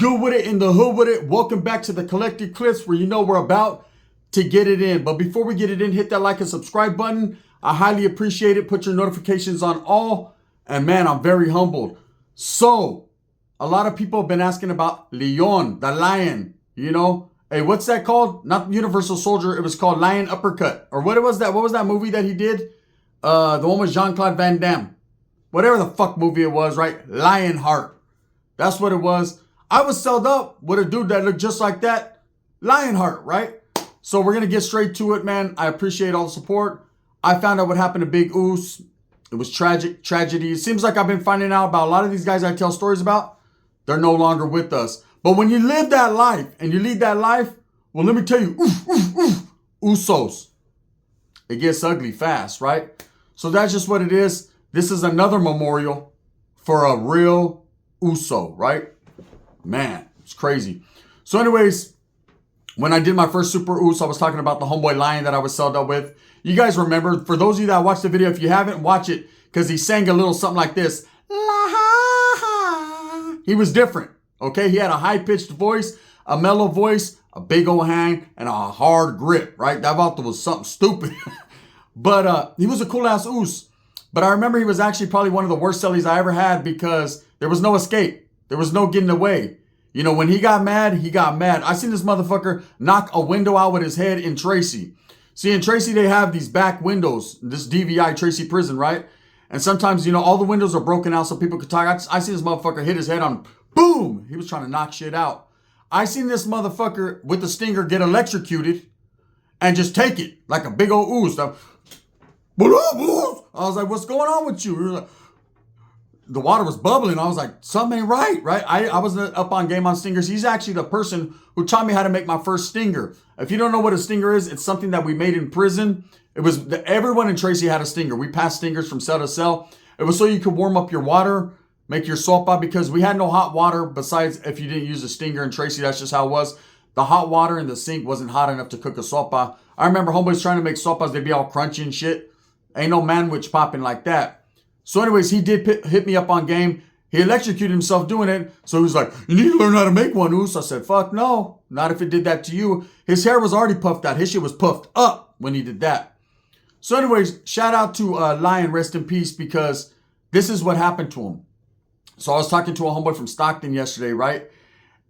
good with it, in the hood with it? Welcome back to the Collected Clips, where you know we're about to get it in. But before we get it in, hit that like and subscribe button. I highly appreciate it. Put your notifications on all. And man, I'm very humbled. So, a lot of people have been asking about Leon, the lion. You know, hey, what's that called? Not Universal Soldier. It was called Lion Uppercut. Or what was that? What was that movie that he did? The one with Jean-Claude Van Damme. Whatever the fuck movie it was, right? Lionheart. That's what it was. I was sold up with a dude that looked just like that. Lionheart, right? So we're going to get straight to it, man. I appreciate all the support. I found out what happened to Big Oos. It was tragedy. It seems like I've been finding out about a lot of these guys I tell stories about. They're no longer with us. But when you live that life and you lead that life, well, let me tell you, Usos. It gets ugly fast, right? So that's just what it is. This is another memorial for a real Uso, right? Man, it's crazy. So anyways, when I did my first Super Uso, I was talking about the homeboy lion that I was sold up with. You guys remember, for those of you that watched the video, if you haven't, watch it, because he sang a little something like this. He was different, okay? He had a high-pitched voice, a mellow voice, a big old hang, and a hard grip, right? That vato was something stupid. But he was a cool-ass Us. But I remember he was actually probably one of the worst Cellies I ever had, because there was no escape. There was no getting away. You know, when he got mad, he got mad. I seen this motherfucker knock a window out with his head in Tracy. See, in Tracy, they have these back windows, this DVI, Tracy Prison, right? And sometimes, you know, all the windows are broken out so people could talk. I seen this motherfucker hit his head on, boom! He was trying to knock shit out. I seen this motherfucker with the stinger get electrocuted and just take it like a big old ooze. I was like, what's going on with you? The water was bubbling. I was like, something ain't right? I wasn't up on game on stingers. He's actually the person who taught me how to make my first stinger. If you don't know what a stinger is, it's something that we made in prison. It was, everyone in Tracy had a stinger. We passed stingers from cell to cell. It was so you could warm up your water, make your sopa, because we had no hot water besides if you didn't use a stinger in Tracy. That's just how it was. The hot water in the sink wasn't hot enough to cook a sopa. I remember homeboys trying to make sopas. They'd be all crunchy and shit. Ain't no manwich popping like that. So anyways, he did hit me up on game. He electrocuted himself doing it. So he was like, you need to learn how to make one, Oos. I said, fuck no. Not if it did that to you. His hair was already puffed out. His shit was puffed up when he did that. So anyways, shout out to Lion, rest in peace, because this is what happened to him. So I was talking to a homeboy from Stockton yesterday, right?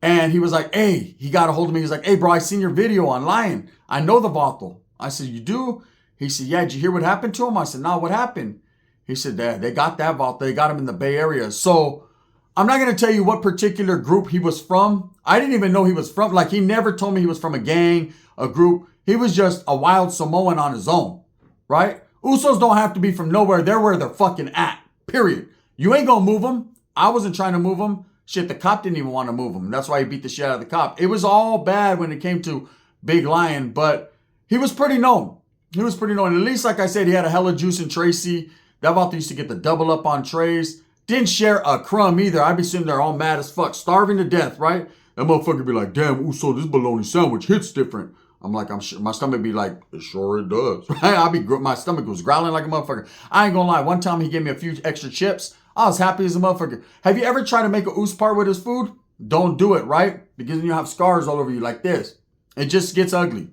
And he was like, hey, he got a hold of me. He's like, hey, bro, I seen your video on Lion. I know the vato. I said, you do? He said, yeah, did you hear what happened to him? I said, no, what happened? He said, they got that vato. They got him in the Bay Area. So I'm not going to tell you what particular group he was from. I didn't even know he was from. Like, he never told me he was from a gang, a group. He was just a wild Samoan on his own, right? Usos don't have to be from nowhere. They're where they're fucking at, period. You ain't going to move them. I wasn't trying to move them. Shit, the cop didn't even want to move him. That's why he beat the shit out of the cop. It was all bad when it came to Big Lion, but he was pretty known. He was pretty known. At least, like I said, he had a hella juice in Tracy. That vato used to get the double up on trays. Didn't share a crumb either. I'd be sitting there all mad as fuck, starving to death, right? That motherfucker be like, damn, Uso, this bologna sandwich hits different. I'm like, I'm sure. My stomach be like, sure it does. Right? My stomach was growling like a motherfucker. I ain't gonna lie. One time he gave me a few extra chips. I was happy as a motherfucker. Have you ever tried to make a Us part with his food? Don't do it, right? Because then you have scars all over you like this. It just gets ugly.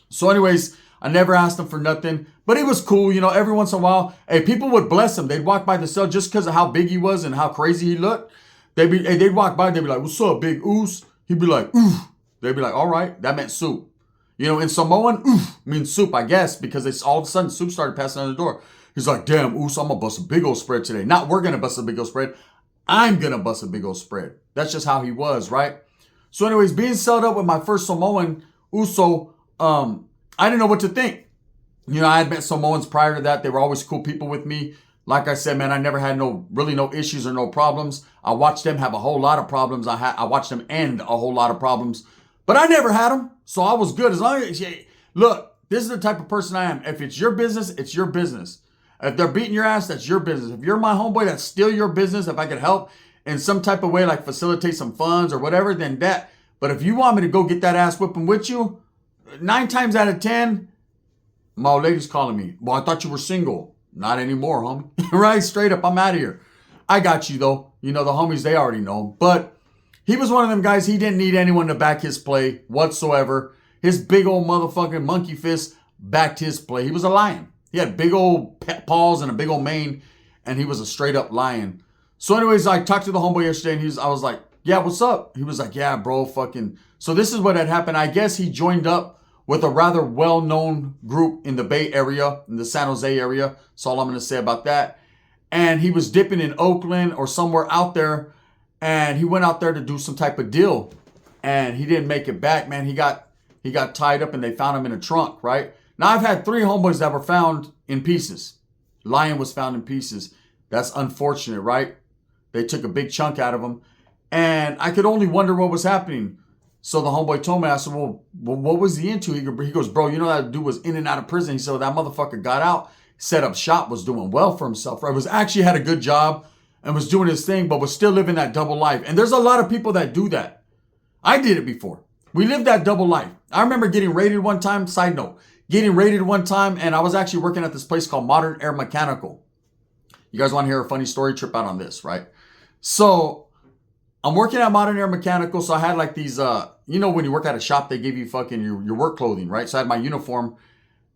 So anyways, I never asked him for nothing, but he was cool. You know, every once in a while, hey, people would bless him. They'd walk by the cell just because of how big he was and how crazy he looked. They'd walk by, they'd be like, what's up, Big Oos? He'd be like, oof. They'd be like, all right, that meant soup. You know, in Samoan, oof means soup, I guess, because it's all of a sudden soup started passing out the door. He's like, damn, Oos, I'm going to bust a big old spread today. Not we're going to bust a big old spread. I'm going to bust a big old spread. That's just how he was, right? So anyways, being sold up with my first Samoan, Uso, I didn't know what to think. You know, I had met Samoans prior to that. They were always cool people with me. Like I said, man, I never had really no issues or no problems. I watched them have a whole lot of problems. I watched them end a whole lot of problems. But I never had them. So I was good. As long as, look, this is the type of person I am. If it's your business, it's your business. If they're beating your ass, that's your business. If you're my homeboy, that's still your business. If I could help in some type of way, like facilitate some funds or whatever, then that. But if you want me to go get that ass whipping with you, 9 times out of 10, my old lady's calling me. Well, I thought you were single. Not anymore, homie. Right? Straight up, I'm out of here. I got you, though. You know, the homies, they already know. But He was one of them guys, he didn't need anyone to back his play whatsoever. His big old motherfucking monkey fist backed his play. He was a lion. He had big old paws and a big old mane, and he was a straight up lion. So anyways, I talked to the homeboy yesterday, and I was like, yeah, what's up? He was like, yeah, bro, fucking. So this is what had happened. I guess he joined up with a rather well-known group in the Bay Area, in the San Jose area. That's all I'm going to say about that. And he was dipping in Oakland or somewhere out there, and he went out there to do some type of deal, and he didn't make it back, man. He got tied up, and they found him in a trunk, right? Now, I've had 3 homeboys that were found in pieces. Lion was found in pieces. That's unfortunate, right? They took a big chunk out of him. And I could only wonder what was happening. So the homeboy told me, I said, well, what was he into? He goes, bro, you know that dude was in and out of prison. He said, well, that motherfucker got out, set up shop, was doing well for himself. Right? Was actually had a good job and was doing his thing, but was still living that double life. And there's a lot of people that do that. I did it before. We lived that double life. I remember getting raided one time, side note, getting raided one time, and I was actually working at this place called Modern Air Mechanical. You guys want to hear a funny story? Trip out on this, right? So I'm working at Modern Air Mechanical, so I had like these, you know, when you work at a shop, they give you fucking your work clothing, right? So I had my uniform,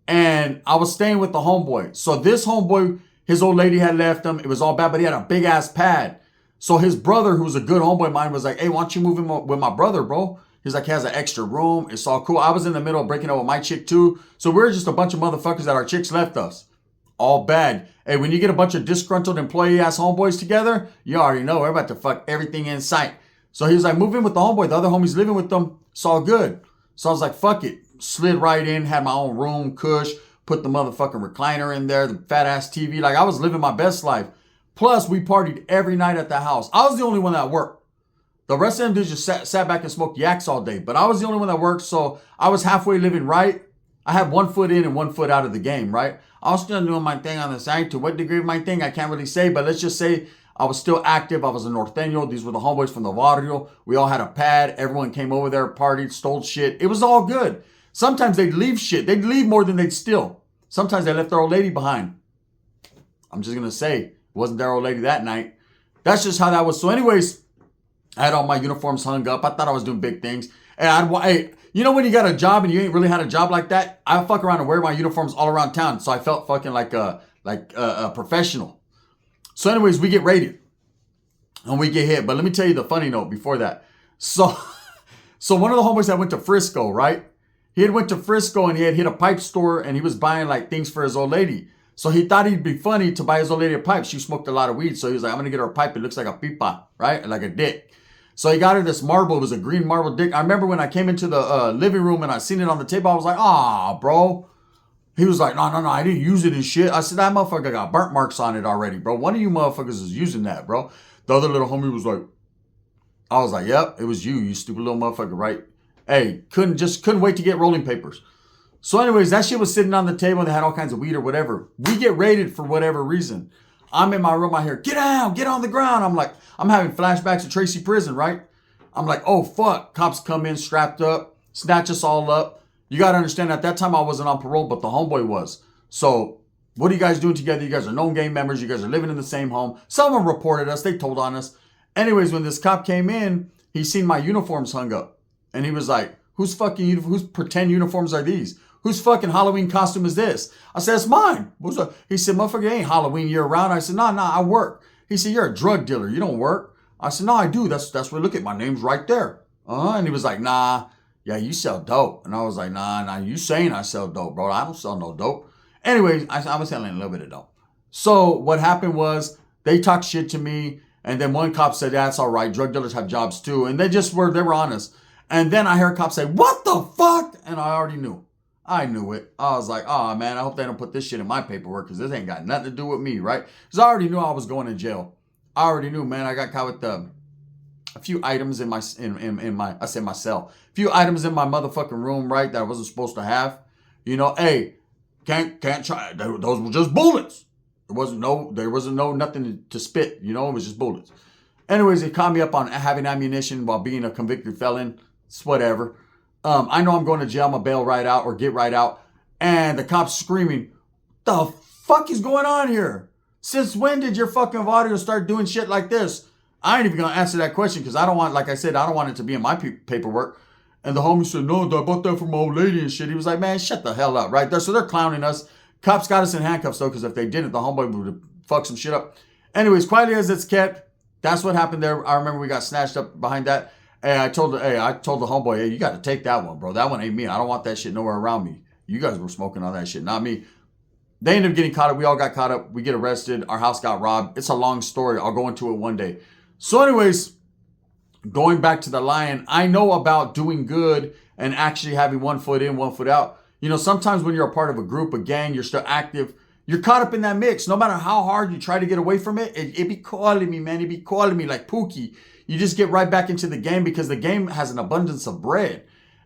and I was staying with the homeboy. So this homeboy, his old lady had left him. It was all bad, but he had a big ass pad. So his brother, who was a good homeboy of mine, was like, hey, why don't you move in with my brother, bro? He's like, he has an extra room. It's all cool. I was in the middle of breaking up with my chick too. So we were just a bunch of motherfuckers that our chicks left us. All bad. Hey, when you get a bunch of disgruntled employee-ass homeboys together, you already know we're about to fuck everything in sight. So he was like, move in with the homeboy. The other homies living with them. It's all good. So I was like, fuck it. Slid right in, had my own room, cush, put the motherfucking recliner in there, the fat-ass TV. Like, I was living my best life. Plus, we partied every night at the house. I was the only one that worked. The rest of them dudes just sat back and smoked yaks all day. But I was the only one that worked, so I was halfway living right. I had 1 foot in and 1 foot out of the game, right? I was still doing my thing on the side. To what degree of my thing, I can't really say. But let's just say I was still active. I was a norteño. These were the homeboys from the barrio. We all had a pad. Everyone came over there, partied, stole shit. It was all good. Sometimes they'd leave shit. They'd leave more than they'd steal. Sometimes they left their old lady behind. I'm just going to say, it wasn't their old lady that night. That's just how that was. So anyways, I had all my uniforms hung up. I thought I was doing big things. And hey, you know when you got a job and you ain't really had a job like that? I fuck around and wear my uniforms all around town. So I felt fucking like a professional. So anyways, we get raided. And we get hit. But let me tell you the funny note before that. So one of the homeboys that went to Frisco, right? He had went to Frisco and he had hit a pipe store and he was buying like things for his old lady. So he thought he'd be funny to buy his old lady a pipe. She smoked a lot of weed. So he was like, I'm going to get her a pipe. It looks like a pipa, right? Like a dick. So he got her this marble. It was a green marble dick. I remember when I came into the living room and I seen it on the table, I was like, ah, bro. He was like, no, I didn't use it and shit. I said, that motherfucker got burnt marks on it already, bro. One of you motherfuckers is using that, bro. The other little homie was like, I was like, yep, it was you stupid little motherfucker, right? Hey, couldn't wait to get rolling papers. So anyways, that shit was sitting on the table and they had all kinds of weed or whatever. We get raided for whatever reason. I'm in my room out here, get down, get on the ground. I'm like, I'm having flashbacks of Tracy Prison, right? I'm like, oh, fuck. Cops come in strapped up, snatch us all up. You got to understand, at that time, I wasn't on parole, but the homeboy was. So what are you guys doing together? You guys are known gang members. You guys are living in the same home. Someone reported us. They told on us. Anyways, when this cop came in, he seen my uniforms hung up. And he was like, whose pretend uniforms are these? Whose fucking Halloween costume is this? I said, it's mine. He said, motherfucker, it ain't Halloween year round. I said, nah, I work. He said, you're a drug dealer. You don't work. I said, no, I do. That's where, look at my name's right there. And he was like, nah, yeah, you sell dope. And I was like, nah, you saying I sell dope, bro. I don't sell no dope. Anyways, I was selling a little bit of dope. So what happened was they talked shit to me. And then one cop said, that's all right. Drug dealers have jobs too. And they were honest. And then I heard a cop say, what the fuck? And I already knew. I knew it. I was like, oh, man, I hope they don't put this shit in my paperwork because this ain't got nothing to do with me, right? Because I already knew I was going to jail. I already knew, man. I got caught with a few items in my cell. A few items in my motherfucking room, right, that I wasn't supposed to have. You know, hey, can't try. Those were just bullets. There wasn't nothing to spit. You know, it was just bullets. Anyways, they caught me up on having ammunition while being a convicted felon. It's whatever. I know I'm going to jail. I'm going to bail right out or get right out. And the cop's screaming, the fuck is going on here? Since when did your fucking audio start doing shit like this? I ain't even going to answer that question because I don't want, like I said, I don't want it to be in my paperwork. And the homie said, no, I bought that from my old lady and shit. He was like, man, shut the hell up, right there. So they're clowning us. Cops got us in handcuffs, though, because if they didn't, the homeboy would have fucked some shit up. Anyways, quietly as it's kept, that's what happened there. I remember we got snatched up behind that. Hey, I told the homeboy, hey, you got to take that one, bro. That one ain't me. I don't want that shit nowhere around me. You guys were smoking on that shit, not me. They ended up getting caught up. We all got caught up. We get arrested. Our house got robbed. It's a long story. I'll go into it one day. So anyways, going back to the lion, I know about doing good and actually having one foot in, one foot out. You know, sometimes when you're a part of a group, a gang, you're still active. You're caught up in that mix. No matter how hard you try to get away from it, it be calling me, man. It be calling me like Pookie. You just get right back into the game because the game has an abundance of bread.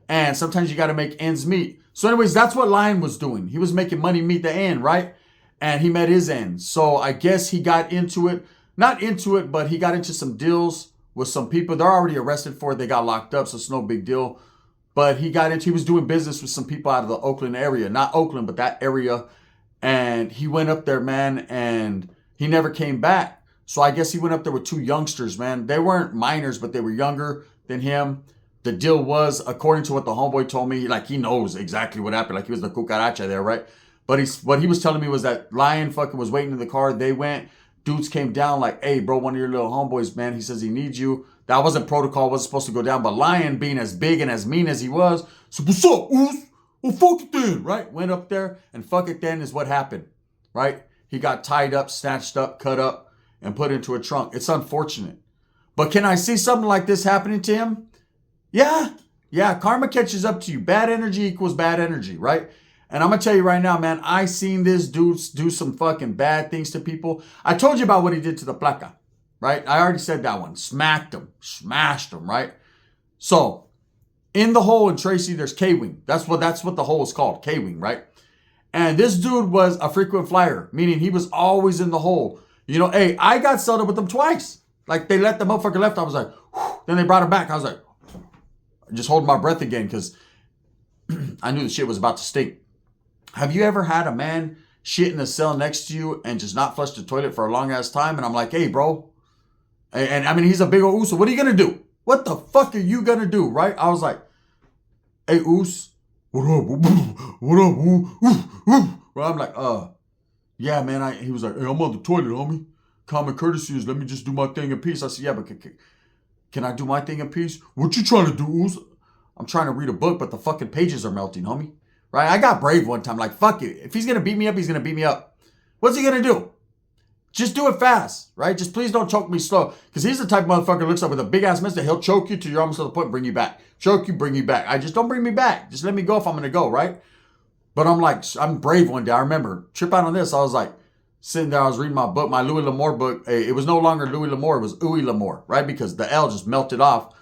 And sometimes you got to make ends meet. So anyways, that's what Lion was doing. He was making money meet the end, right? And he met his end. So I guess he got into it. Not into it, but he got into some deals with some people. They're already arrested for it. They got locked up, so it's no big deal. But he was doing business with some people out of the Oakland area. Not Oakland, but that area. And he went up there, man, and he never came back. So I guess he went up there with two youngsters, man. They weren't minors, but they were younger than him. The deal was, according to what the homeboy told me, like he knows exactly what happened. Like he was the cucaracha there, right? But what he was telling me was that Lion fucking was waiting in the car. They went. Dudes came down like, hey, bro, one of your little homeboys, man. He says he needs you. That wasn't protocol. Wasn't supposed to go down. But Lion, being as big and as mean as he was, so what's up, Oos? Well, fuck it then, right? Went up there, and fuck it then is what happened, right? He got tied up, snatched up, cut up, and put into a trunk. It's unfortunate. But can I see something like this happening to him? Yeah. Karma catches up to you. Bad energy equals bad energy, right? And I'm going to tell you right now, man, I seen this dude do some fucking bad things to people. I told you about what he did to the placa, right? I already said that one. Smacked him, smashed him, right? So, in the hole in Tracy, there's K-Wing. That's what the hole is called, K-Wing, right? And this dude was a frequent flyer, meaning he was always in the hole. You know, hey, I got settled with them twice. Like, they let the motherfucker left. I was like, whew. Then they brought him back. I was like, just holding my breath again because I knew the shit was about to stink. Have you ever had a man shit in the cell next to you and just not flush the toilet for a long ass time? And I'm like, hey, bro. And I mean, he's a big old Oos. So what are you going to do? What the fuck are you going to do? Right? I was like, hey, Oos. What up? What up? Well, I'm like, yeah, man. He was like, hey, I'm on the toilet, homie. Common courtesy is let me just do my thing in peace. I said, yeah, but can I do my thing in peace? What you trying to do, Oos? I'm trying to read a book, but the fucking pages are melting, homie. Right? I got brave one time. Like, fuck it. If he's going to beat me up, he's going to beat me up. What's he going to do? Just do it fast, right? Just please don't choke me slow. Because he's the type of motherfucker who looks up with a big ass mess that he'll choke you till you're almost to the point, bring you back. Choke you, bring you back. I just don't bring me back. Just let me go if I'm going to go, right? But I'm like, I'm brave one day. I remember, trip out on this. I was like, sitting there, I was reading my book, my Louis L'Amour book. It was no longer Louis L'Amour. It was Uwe L'Amour, right? Because the L just melted off.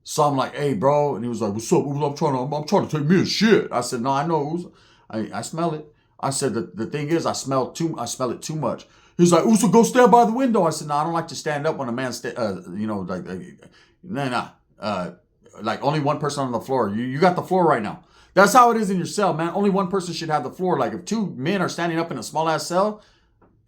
So I'm like, hey, bro. And he was like, what's up? I'm trying to take me a shit. I said, no, I know. I smell it. I said, the thing is, I smell it too much. He's like, Uso, go stand by the window. I said, no, I don't like to stand up when a man, like only one person on the floor. You got the floor right now. That's how it is in your cell, man. Only one person should have the floor. Like if two men are standing up in a small ass cell,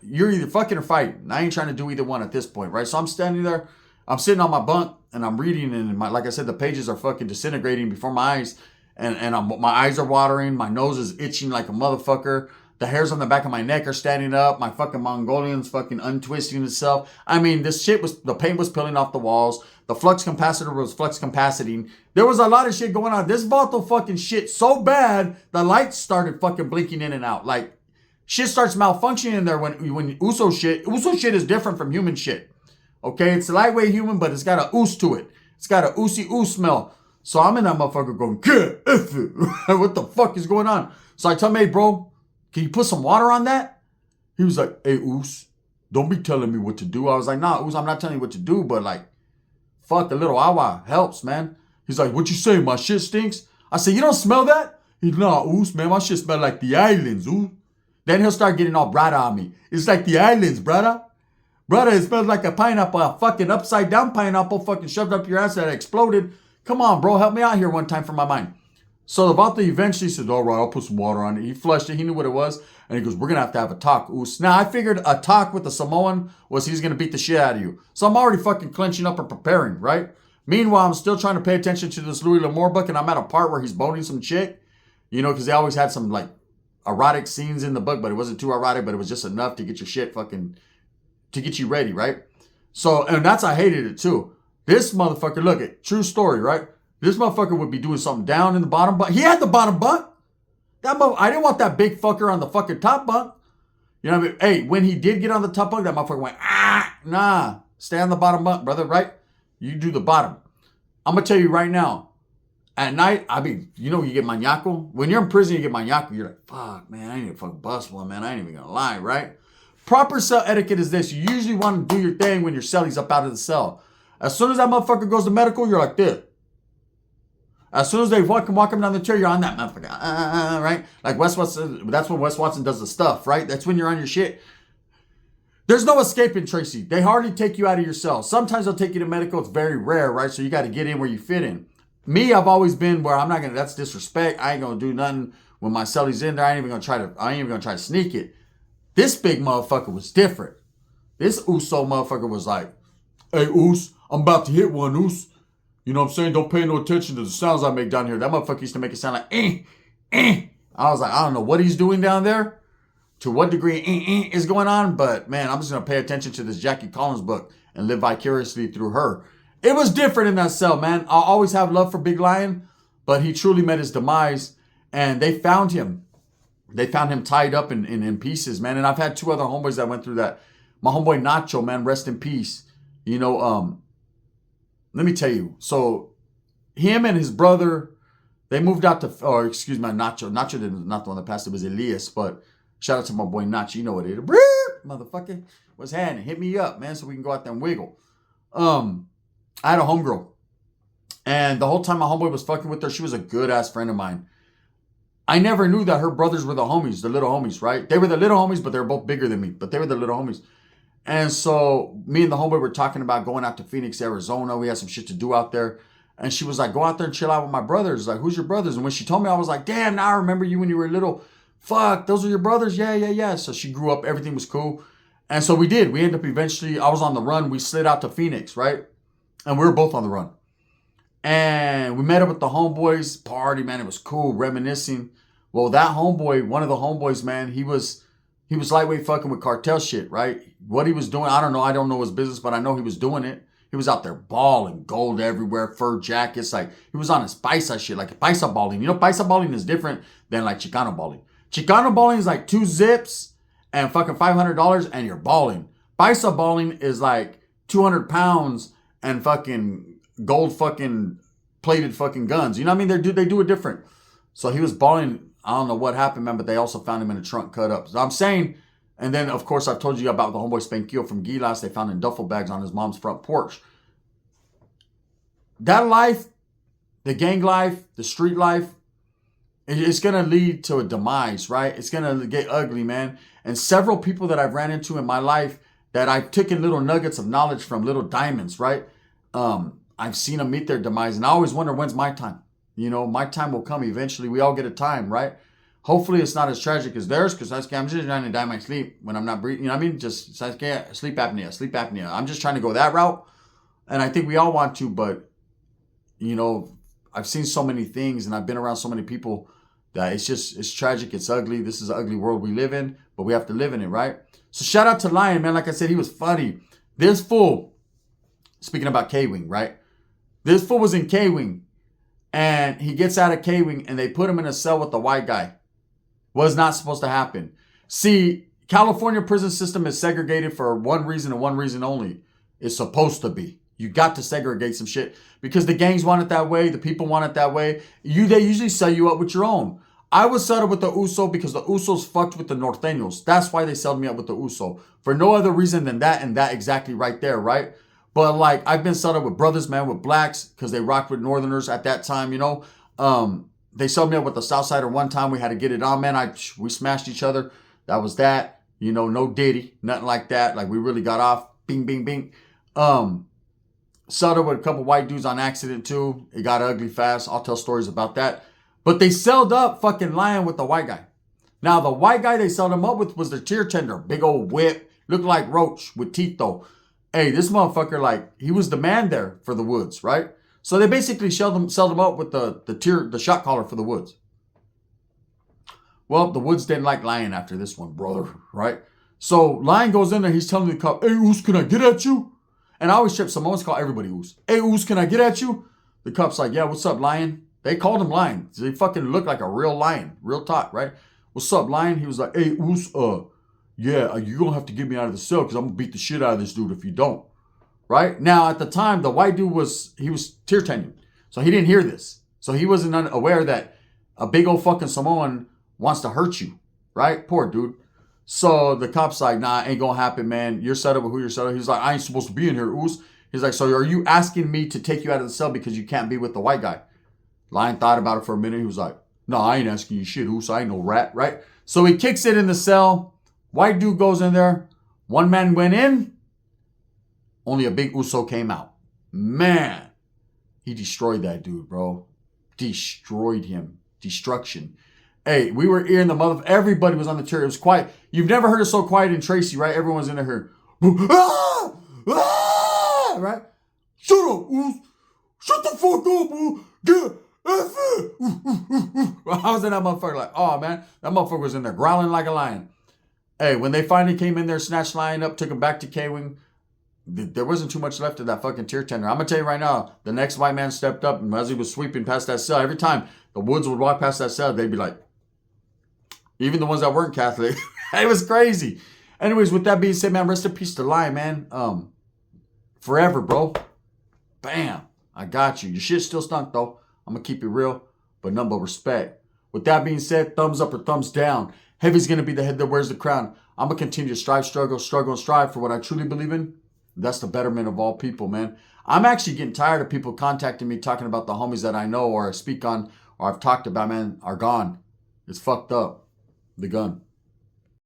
you're either fucking or fighting. I ain't trying to do either one at this point, right? So I'm standing there. I'm sitting on my bunk and I'm reading, and like I said, the pages are fucking disintegrating before my eyes, and my eyes are watering. My nose is itching like a motherfucker. The hairs on the back of my neck are standing up. My fucking Mongolian's fucking untwisting itself. I mean, the paint was peeling off the walls. The flux capacitor was flux capaciting. There was a lot of shit going on. This bottle fucking shit so bad, the lights started fucking blinking in and out. Like, shit starts malfunctioning in there when Uso shit is different from human shit. Okay, it's lightweight human, but it's got a oos to it. It's got a oosy oos smell. So I'm in that motherfucker going, get F it. What the fuck is going on? So I tell him, hey, bro, can you put some water on that? He was like, hey, Oos, don't be telling me what to do. I was like, nah, Oos, I'm not telling you what to do, but like, fuck, a little awa helps, man. He's like, what you say? My shit stinks? I said, you don't smell that? He's nah, Oos, man, my shit smell like the islands, Oos. Then he'll start getting all brada on me. It's like the islands, brother. Brother, it smells like a pineapple, a fucking upside down pineapple fucking shoved up your ass that exploded. Come on, bro, help me out here one time for my mind. So the Vato eventually said, all right, I'll put some water on it. He flushed it. He knew what it was. And he goes, we're going to have a talk, Oos. Now, I figured a talk with the Samoan was he's going to beat the shit out of you. So I'm already fucking clenching up and preparing, right? Meanwhile, I'm still trying to pay attention to this Louis L'Amour book, and I'm at a part where he's boning some chick, you know, because they always had some, like, erotic scenes in the book, but it wasn't too erotic, but it was just enough to get your shit fucking, to get you ready, right? So, and I hated it, too. This motherfucker, look at, true story, right? This motherfucker would be doing something down in the bottom bunk. He had the bottom bunk. I didn't want that big fucker on the fucking top bunk. You know what I mean? Hey, when he did get on the top bunk, that motherfucker went, nah, stay on the bottom bunk, brother, right? You do the bottom. I'm going to tell you right now, at night, I mean, you know, you get maniacal. When you're in prison, you get maniacal. You're like, fuck, man, I need to fucking bust one, man. I ain't even going to lie, right? Proper cell etiquette is this. You usually want to do your thing when your cellie's up out of the cell. As soon as that motherfucker goes to medical, you're like this. As soon as they walk him down the chair, you're on that motherfucker, right? Like Wes Watson, that's when Wes Watson does the stuff, right? That's when you're on your shit. There's no escaping, Tracy. They hardly take you out of your cell. Sometimes they'll take you to medical. It's very rare, right? So you got to get in where you fit in. Me, I've always been where I'm not gonna. That's disrespect. I ain't gonna do nothing when my cellie's in there. I ain't even gonna try to sneak it. This big motherfucker was different. This Uso motherfucker was like, "Hey, Oos, I'm about to hit one, Oos. You know what I'm saying? Don't pay no attention to the sounds I make down here." That motherfucker used to make it sound like, I was like, I don't know what he's doing down there, to what degree is going on, but man, I'm just going to pay attention to this Jackie Collins book and live vicariously through her. It was different in that cell, man. I'll always have love for Big Lion, but he truly met his demise, and they found him. They found him tied up in pieces, man. And I've had two other homeboys that went through that. My homeboy Nacho, man, rest in peace. You know, let me tell you. So him and his brother, they moved out to, or excuse me, Nacho. Nacho did not the one that passed. It was Elias. But shout out to my boy Nacho. You know what it is. Motherfucker. What's happening? Hit me up, man, so we can go out there and wiggle. I had a homegirl. And the whole time my homeboy was fucking with her, she was a good ass friend of mine. I never knew that her brothers were the homies, the little homies, right? They were the little homies, but they were both bigger than me. But they were the little homies. And so me and the homeboy were talking about going out to Phoenix, Arizona. We had some shit to do out there. And she was like, go out there and chill out with my brothers. Like, who's your brothers? And when she told me, I was like, damn, now I remember you when you were little. Fuck, those are your brothers? Yeah. So she grew up. Everything was cool. And so we did. We ended up eventually, I was on the run. We slid out to Phoenix, right? And we were both on the run. And we met up with the homeboys. Party, man. It was cool. Reminiscing. Well, that homeboy, one of the homeboys, man, he was lightweight fucking with cartel shit, right? What he was doing, I don't know. I don't know his business, but I know he was doing it. He was out there balling, gold everywhere, fur jackets. Like, he was on his paisa shit, like paisa balling. You know, paisa balling is different than like Chicano balling. Chicano balling is like 2 zips and fucking $500 and you're balling. Paisa balling is like 200 pounds and fucking gold fucking plated fucking guns. You know what I mean? They do it different. So he was balling. I don't know what happened, man, but they also found him in a trunk cut up. So I'm saying, and then, of course, I've told you about the homeboy Spankio from Gilas. They found in duffel bags on his mom's front porch. That life, the gang life, the street life, it's going to lead to a demise, right? It's going to get ugly, man. And several people that I've ran into in my life that I've taken little nuggets of knowledge from, little diamonds, right? I've seen them meet their demise. And I always wonder, when's my time? You know, my time will come eventually. We all get a time, right? Hopefully it's not as tragic as theirs, because I'm just trying to die in my sleep when I'm not breathing. You know what I mean? Just sleep apnea. I'm just trying to go that route. And I think we all want to, but, you know, I've seen so many things and I've been around so many people that it's tragic. It's ugly. This is an ugly world we live in, but we have to live in it, right? So shout out to Lion, man. Like I said, he was funny. This fool, speaking about K-Wing, right? This fool was in K-Wing. And he gets out of K-Wing and they put him in a cell with the white guy. Was not supposed to happen. See, California prison system is segregated for one reason and one reason only. It's supposed to be. You got to segregate some shit because the gangs want it that way. The people want it that way. They usually sell you up with your own. I was set up with the Uso because the Usos fucked with the Norteños. That's why they sold me up with the Uso. For no other reason than that and that exactly right there, right? But like, I've been set up with brothers, man, with blacks, because they rocked with Northerners at that time, you know. They sold me up with the Southsider one time. We had to get it on, man. We smashed each other. That was that. You know, no Diddy, nothing like that. Like, we really got off. Bing, bing, bing. Sold up with a couple white dudes on accident, too. It got ugly fast. I'll tell stories about that. But they sold up fucking Lion with the white guy. Now, the white guy they sold him up with was the tier tender. Big old whip. Looked like Roach with teeth, though. Hey, this motherfucker, like, he was the man there for the woods, right? So they basically sold him up with the shot caller for the woods. Well, the woods didn't like Lion after this one, brother, right? So Lion goes in there. He's telling the cop, hey, Oos, can I get at you? And I always trip. Samoans call everybody Oos. Hey, Oos, can I get at you? The cop's like, yeah, what's up, Lion? They called him Lion. They fucking look like a real lion. Real talk, right? What's up, Lion? He was like, hey, Oos, yeah, you're going to have to get me out of the cell because I'm going to beat the shit out of this dude if you don't. Right? Now, at the time, the white dude was tier tenured. So he didn't hear this. So he wasn't aware that a big old fucking Samoan wants to hurt you. Right? Poor dude. So the cop's like, nah, ain't going to happen, man. You're set up with who you're set up. He's like, I ain't supposed to be in here, Oos. He's like, so are you asking me to take you out of the cell because you can't be with the white guy? Lion thought about it for a minute. He was like, no, I ain't asking you shit, Oos. I ain't no rat, right? So he kicks it in the cell. White dude goes in there. One man went in. Only a big Uso came out. Man, he destroyed that dude, bro. Destroyed him. Destruction. Hey, we were in the mother. Everybody was on the chair. It was quiet. You've never heard it so quiet in Tracy, right? Everyone's in there here. Ah! Ah! Right? Shut up, Oos. Shut the fuck up, Oos. Get I was in that motherfucker like, oh, man. That motherfucker was in there growling like a lion. Hey, when they finally came in there, snatched Lion up, took him back to K-Wing, there wasn't too much left of that fucking tier tender. I'm going to tell you right now, the next white man stepped up, and as he was sweeping past that cell, every time the Woods would walk past that cell, they'd be like, even the ones that weren't Catholic, it was crazy. Anyways, with that being said, man, rest in peace to Lion, man. Forever, bro. Bam. I got you. Your shit still stunk, though. I'm going to keep it real, but none but respect. With that being said, thumbs up or thumbs down. Heavy's going to be the head that wears the crown. I'm going to continue to strive, struggle, and strive for what I truly believe in. That's the betterment of all people, man. I'm actually getting tired of people contacting me talking about the homies that I know or I speak on or I've talked about, man, are gone. It's fucked up. The gun.